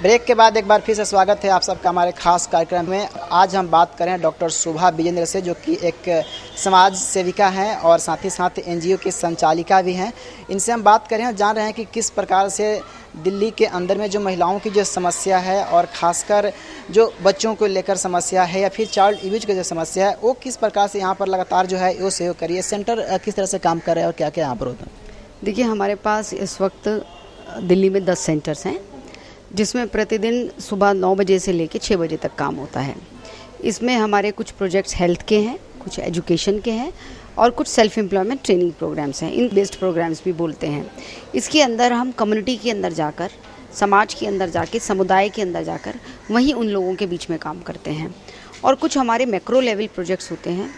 Break के बाद एक बार फिर से स्वागत है आप सबका हमारे खास कार्यक्रम में। आज हम बात करें डॉक्टर शोभा विजेंद्र से, जो कि एक समाज सेविका हैं और साथ ही साथ एनजीओ की संचालिका भी हैं। इनसे हम बात करें और जान रहे हैं कि किस प्रकार से दिल्ली के अंदर में जो महिलाओं की जो समस्या है और ख़ासकर जो बच्चों को लेकर समस्या है या फिर चाइल्ड एब्यूज की जो समस्या है, वो किस प्रकार से यहाँ पर लगातार जो है वो सहयोग करिए। सेंटर किस तरह से काम कर रहे हैं और क्या क्या यहाँ पर होता है? देखिए, हमारे पास इस वक्त दिल्ली में 10 सेंटर्स हैं, जिसमें प्रतिदिन सुबह 9 बजे से लेकर 6 बजे तक काम होता है। इसमें हमारे कुछ प्रोजेक्ट्स हेल्थ के हैं, कुछ एजुकेशन के हैं और कुछ सेल्फ एम्प्लॉयमेंट ट्रेनिंग प्रोग्राम्स हैं। इन बेस्ड प्रोग्राम्स भी बोलते हैं। इसके अंदर हम कम्युनिटी के अंदर जाकर, समाज के अंदर जाके, समुदाय के अंदर जाकर वहीं उन लोगों के बीच में काम करते हैं। और कुछ हमारे मैक्रो लेवल प्रोजेक्ट्स होते हैं,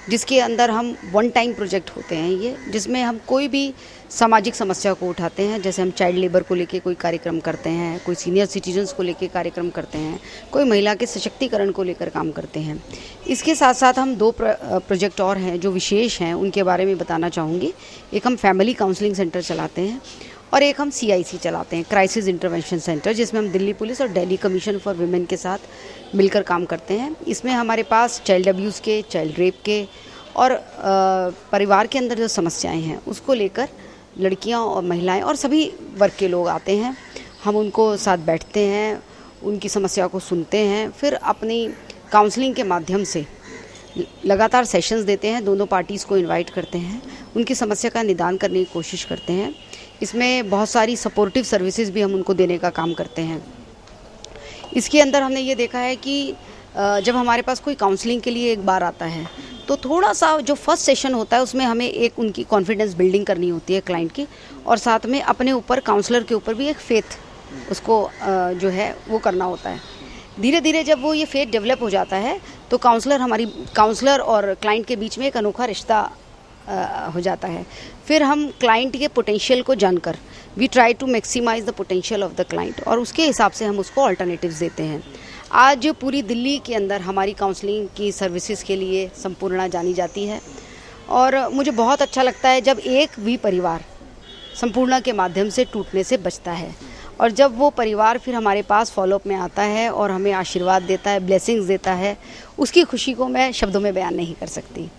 जिसके अंदर हम वन टाइम प्रोजेक्ट होते हैं ये, जिसमें हम कोई भी सामाजिक समस्या को उठाते हैं। जैसे हम चाइल्ड लेबर को लेके कोई कार्यक्रम करते हैं, कोई सीनियर सिटीजन्स को लेके कार्यक्रम करते हैं, कोई महिला के सशक्तिकरण को लेकर काम करते हैं। इसके साथ साथ हम 2 प्रोजेक्ट और हैं जो विशेष हैं, उनके बारे में बताना चाहूँगी। एक हम फैमिली काउंसलिंग सेंटर चलाते हैं और एक हम CIC चलाते हैं, क्राइसिस इंटरवेंशन सेंटर, जिसमें हम दिल्ली पुलिस और दिल्ली कमीशन फॉर वुमेन के साथ मिलकर काम करते हैं। इसमें हमारे पास चाइल्ड अब्यूज़ के, चाइल्ड रेप के और परिवार के अंदर जो समस्याएं हैं उसको लेकर लड़कियां और महिलाएं और सभी वर्ग के लोग आते हैं। हम उनको साथ बैठते हैं, उनकी समस्या को सुनते हैं, फिर अपनी काउंसलिंग के माध्यम से लगातार सेशंस देते हैं, दोनों पार्टीज़ को इनवाइट करते हैं, उनकी समस्या का निदान करने की कोशिश करते हैं। इसमें बहुत सारी सपोर्टिव सर्विसेज भी हम उनको देने का काम करते हैं। इसके अंदर हमने ये देखा है कि जब हमारे पास कोई काउंसलिंग के लिए एक बार आता है तो थोड़ा सा जो फर्स्ट सेशन होता है उसमें हमें एक उनकी कॉन्फिडेंस बिल्डिंग करनी होती है क्लाइंट की, और साथ में अपने ऊपर, काउंसलर के ऊपर भी एक फेथ उसको जो है वो करना होता है। धीरे धीरे जब वो ये फेथ डेवलप हो जाता है तो काउंसलर और क्लाइंट के बीच में एक अनोखा रिश्ता हो जाता है। फिर हम क्लाइंट के पोटेंशियल को जानकर we try to maximise the potential of the client, और उसके हिसाब से हम उसको अल्टरनेटिव्स देते हैं। आज पूरी दिल्ली के अंदर हमारी काउंसलिंग की सर्विसेज के लिए संपूर्णा जानी जाती है, और मुझे बहुत अच्छा लगता है जब एक भी परिवार संपूर्णा के माध्यम से टूटने से बचता है, और जब वो परिवार फिर हमारे पास फॉलोअप में आता है और हमें आशीर्वाद देता है, ब्लेसिंग्स देता है, उसकी खुशी को मैं शब्दों में बयान नहीं कर सकती।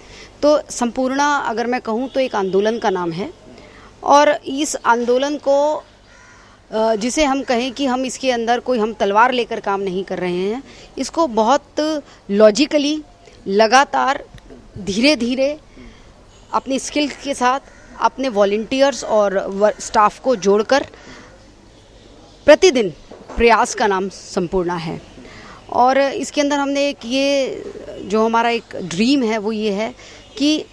तो संपूर्णा, अगर मैं कहूँ तो एक आंदोलन का नाम है, और इस आंदोलन को जिसे हम कहें कि हम इसके अंदर कोई हम तलवार लेकर काम नहीं कर रहे हैं, इसको बहुत लॉजिकली, लगातार, धीरे धीरे अपनी स्किल के साथ अपने वॉलंटियर्स और स्टाफ को जोड़कर प्रतिदिन प्रयास का नाम संपूर्णा है। और इसके अंदर हमने एक ये जो हमारा एक ड्रीम है वो ये है कि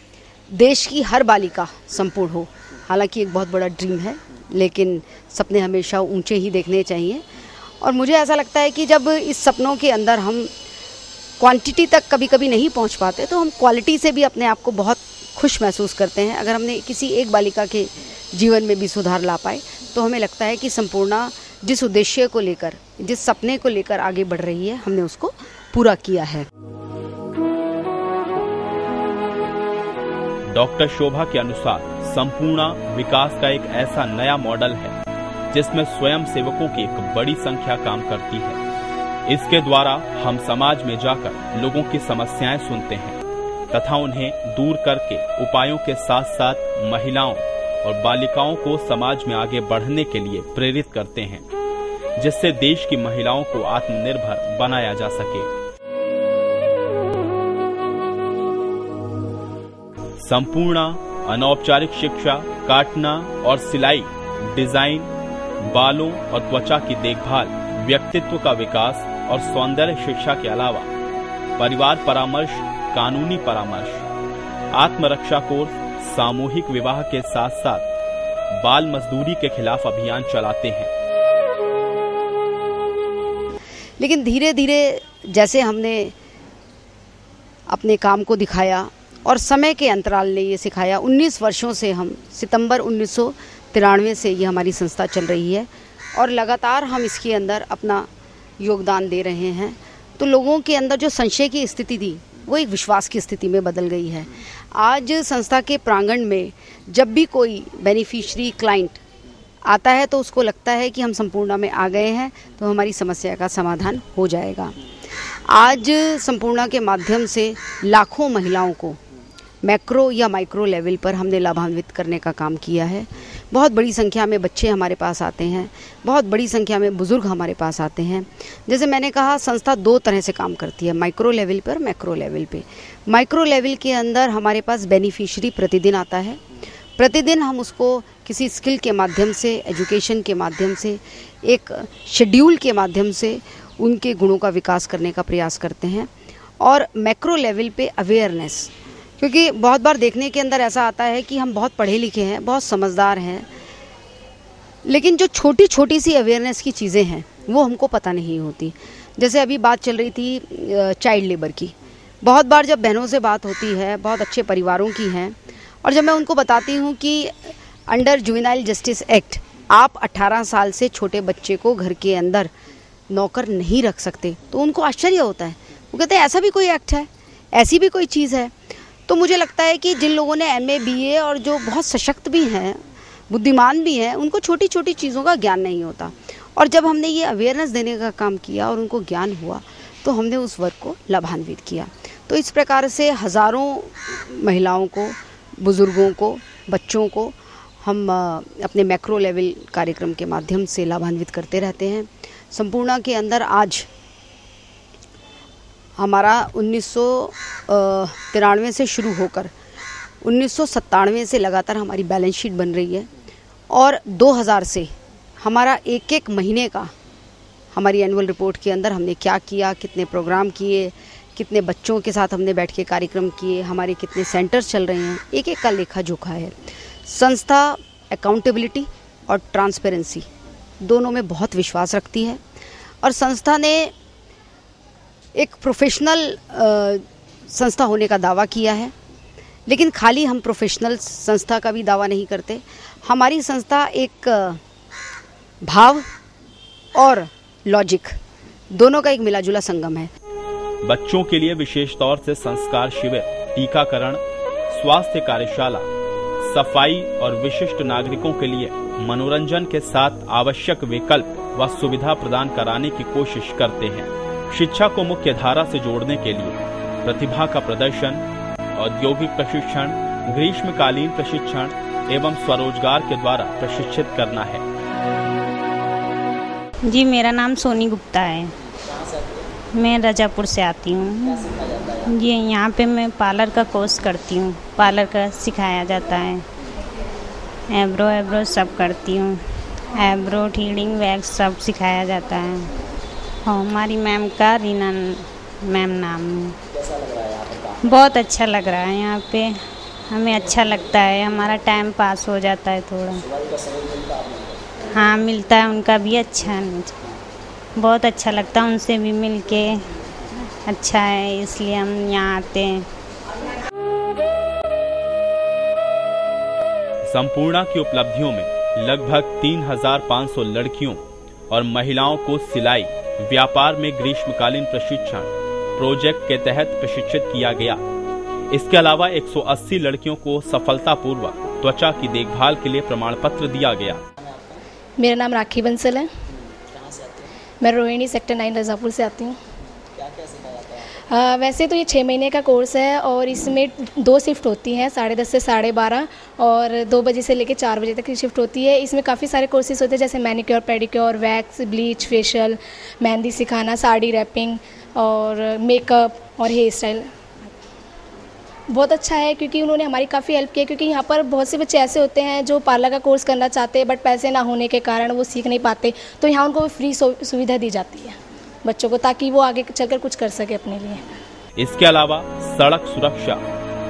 देश की हर बालिका संपूर्ण हो। हालांकि एक बहुत बड़ा ड्रीम है, लेकिन सपने हमेशा ऊंचे ही देखने चाहिए। और मुझे ऐसा लगता है कि जब इस सपनों के अंदर हम क्वांटिटी तक कभी कभी नहीं पहुंच पाते तो हम क्वालिटी से भी अपने आप को बहुत खुश महसूस करते हैं। अगर हमने किसी एक बालिका के जीवन में भी सुधार ला पाए तो हमें लगता है कि संपूर्णा जिस उद्देश्य को लेकर, जिस सपने को लेकर आगे बढ़ रही है, हमने उसको पूरा किया है। डॉक्टर शोभा के अनुसार संपूर्णा विकास का एक ऐसा नया मॉडल है जिसमें स्वयं सेवकों की एक बड़ी संख्या काम करती है। इसके द्वारा हम समाज में जाकर लोगों की समस्याएं सुनते हैं तथा उन्हें दूर करके उपायों के साथ साथ महिलाओं और बालिकाओं को समाज में आगे बढ़ने के लिए प्रेरित करते हैं, जिससे देश की महिलाओं को आत्मनिर्भर बनाया जा सके। संपूर्णा अनौपचारिक शिक्षा, काटना और सिलाई, डिजाइन, बालों और त्वचा की देखभाल, व्यक्तित्व का विकास और सौंदर्य शिक्षा के अलावा परिवार परामर्श, कानूनी परामर्श, आत्मरक्षा कोर्स, सामूहिक विवाह के साथ साथ बाल मजदूरी के खिलाफ अभियान चलाते हैं। लेकिन धीरे धीरे जैसे हमने अपने काम को दिखाया और समय के अंतराल ने ये सिखाया, 19 वर्षों से हम, सितंबर 1993 से ये हमारी संस्था चल रही है और लगातार हम इसके अंदर अपना योगदान दे रहे हैं, तो लोगों के अंदर जो संशय की स्थिति थी वो एक विश्वास की स्थिति में बदल गई है। आज संस्था के प्रांगण में जब भी कोई बेनिफिशियरी क्लाइंट आता है तो उसको लगता है कि हम संपूर्णा में आ गए हैं तो हमारी समस्या का समाधान हो जाएगा। आज संपूर्णा के माध्यम से लाखों महिलाओं को मैक्रो या माइक्रो लेवल पर हमने लाभान्वित करने का काम किया है। बहुत बड़ी संख्या में बच्चे हमारे पास आते हैं, बहुत बड़ी संख्या में बुज़ुर्ग हमारे पास आते हैं। जैसे मैंने कहा, संस्था 2 तरह से काम करती है, माइक्रो लेवल पर, मैक्रो लेवल पे। माइक्रो लेवल के अंदर हमारे पास बेनिफिशरी प्रतिदिन आता है। प्रतिदिन हम उसको किसी स्किल के माध्यम से, एजुकेशन के माध्यम से, एक शेड्यूल के माध्यम से उनके गुणों का विकास करने का प्रयास करते हैं। और मैक्रो लेवल पे अवेयरनेस, क्योंकि बहुत बार देखने के अंदर ऐसा आता है कि हम बहुत पढ़े लिखे हैं, बहुत समझदार हैं, लेकिन जो छोटी छोटी सी अवेयरनेस की चीज़ें हैं वो हमको पता नहीं होती। जैसे अभी बात चल रही थी चाइल्ड लेबर की। बहुत बार जब बहनों से बात होती है, बहुत अच्छे परिवारों की हैं, और जब मैं उनको बताती हूँ कि अंडर जुवेनाइल जस्टिस एक्ट आप 18 साल से छोटे बच्चे को घर के अंदर नौकर नहीं रख सकते, तो उनको आश्चर्य होता है। वो कहते हैं ऐसा भी कोई एक्ट है, ऐसी भी कोई चीज़ है। तो मुझे लगता है कि जिन लोगों ने MA BA और जो बहुत सशक्त भी हैं, बुद्धिमान भी हैं, उनको छोटी छोटी चीज़ों का ज्ञान नहीं होता। और जब हमने ये अवेयरनेस देने का काम किया और उनको ज्ञान हुआ तो हमने उस वर्ग को लाभान्वित किया। तो इस प्रकार से हज़ारों महिलाओं को, बुज़ुर्गों को, बच्चों को हम अपने मैक्रो लेवल कार्यक्रम के माध्यम से लाभान्वित करते रहते हैं। संपूर्णा के अंदर आज हमारा 1993 से शुरू होकर 1997 से लगातार हमारी बैलेंस शीट बन रही है, और 2000 से हमारा एक महीने का हमारी एनुअल रिपोर्ट के अंदर हमने क्या किया, कितने प्रोग्राम किए, कितने बच्चों के साथ हमने बैठ के कार्यक्रम किए, हमारे कितने सेंटर्स चल रहे हैं, एक का लेखा जोखा है। संस्था अकाउंटेबिलिटी और ट्रांसपेरेंसी दोनों में बहुत विश्वास रखती है, और संस्था ने एक प्रोफेशनल संस्था होने का दावा किया है। लेकिन खाली हम प्रोफेशनल संस्था का भी दावा नहीं करते। हमारी संस्था एक भाव और लॉजिक दोनों का एक मिलाजुला संगम है। बच्चों के लिए विशेष तौर से संस्कार शिविर, टीकाकरण, स्वास्थ्य कार्यशाला, सफाई और विशिष्ट नागरिकों के लिए मनोरंजन के साथ आवश्यक विकल्प व सुविधा प्रदान कराने की कोशिश करते हैं। शिक्षा को मुख्य धारा से जोड़ने के लिए प्रतिभा का प्रदर्शन, औद्योगिक प्रशिक्षण, ग्रीष्मकालीन प्रशिक्षण एवं स्वरोजगार के द्वारा प्रशिक्षित करना है। जी, मेरा नाम सोनी गुप्ता है। मैं रजापुर से आती हूँ। जी, यहाँ पे मैं पार्लर का कोर्स करती हूँ। पार्लर का सिखाया जाता है। एब्रो सब करती हूँ। एब्रो, थ्रेडिंग, वैक्स सब सिखाया जाता है। और हमारी मैम का रीना मैम नाम है। कैसा लग रहा है यहाँ पर? बहुत अच्छा लग रहा है यहाँ पे। हमें अच्छा लगता है, हमारा टाइम पास हो जाता है थोड़ा। हाँ, मिलता है, उनका भी अच्छा, बहुत अच्छा लगता है उनसे भी मिल के। अच्छा है, इसलिए हम यहाँ आते हैं। संपूर्णा की उपलब्धियों में लगभग 3500 लड़कियों और महिलाओं को सिलाई, व्यापार में ग्रीष्मकालीन प्रशिक्षण प्रोजेक्ट के तहत प्रशिक्षित किया गया। इसके अलावा 180 लड़कियों को सफलतापूर्वक त्वचा की देखभाल के लिए प्रमाण पत्र दिया गया। मेरा नाम राखी बंसल है। मैं रोहिणी सेक्टर 9 रजापुर से आती हूँ। क्या सिखाया जाता है? वैसे तो ये 6 महीने का कोर्स है और इसमें 2 शिफ्ट होती हैं, 10:30 से 12:30 और 2 बजे से लेकर 4 बजे तक की शिफ्ट होती है। इसमें काफ़ी सारे कोर्सेज होते हैं, जैसे manicure, pedicure, wax, bleach, facial, mehndi सिखाना, साड़ी रैपिंग और मेकअप और हेयर स्टाइल। बहुत अच्छा है क्योंकि उन्होंने हमारी काफ़ी हेल्प की, क्योंकि यहाँ पर बहुत से बच्चे ऐसे होते हैं जो पार्लर का कोर्स करना चाहते हैं बट पैसे ना होने के कारण वो सीख नहीं पाते, तो यहाँ उनको फ्री सुविधा दी जाती है बच्चों को, ताकि वो आगे चलकर कुछ कर सके अपने लिए। इसके अलावा सड़क सुरक्षा,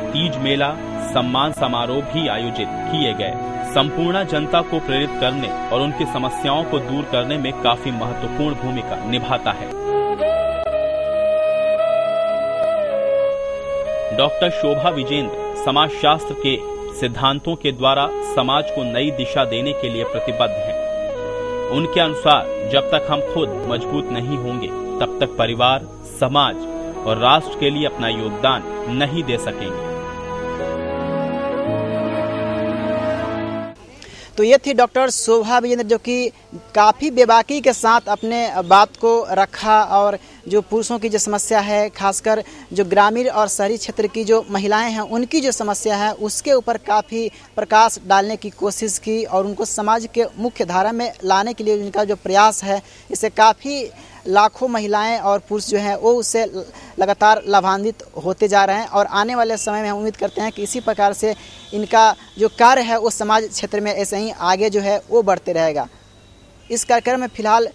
तीज मेला, सम्मान समारोह भी आयोजित किए गए। संपूर्ण जनता को प्रेरित करने और उनकी समस्याओं को दूर करने में काफी महत्वपूर्ण भूमिका निभाता है। डॉक्टर शोभा विजेंद्र समाजशास्त्र के सिद्धांतों के द्वारा समाज को नई दिशा देने के लिए प्रतिबद्ध हैं। उनके अनुसार जब तक हम खुद मजबूत नहीं होंगे तब तक परिवार, समाज और राष्ट्र के लिए अपना योगदान नहीं दे सकेंगे। तो ये थी डॉक्टर शोभा विजेंद्र, जो कि काफ़ी बेबाकी के साथ अपने बात को रखा और जो पुरुषों की जो समस्या है, खासकर जो ग्रामीण और शहरी क्षेत्र की जो महिलाएं हैं उनकी जो समस्या है उसके ऊपर काफ़ी प्रकाश डालने की कोशिश की और उनको समाज के मुख्य धारा में लाने के लिए उनका जो प्रयास है, इससे काफ़ी लाखों महिलाएं और पुरुष जो हैं वो उससे लगातार लाभान्वित होते जा रहे हैं और आने वाले समय में हम उम्मीद करते हैं कि इसी प्रकार से इनका जो कार्य है वो समाज क्षेत्र में ऐसे ही आगे जो है वो बढ़ते रहेगा। इस कार्यक्रम में फिलहाल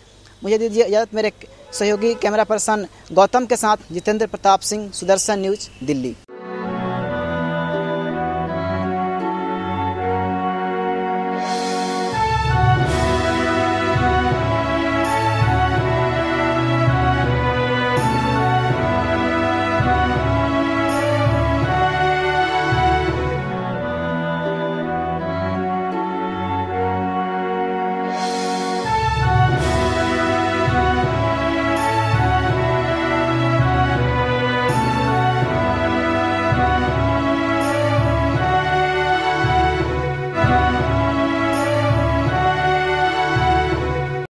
मुझे दीजिए इजाज़त, मेरे सहयोगी कैमरा पर्सन गौतम के साथ जितेंद्र प्रताप सिंह, सुदर्शन न्यूज, दिल्ली।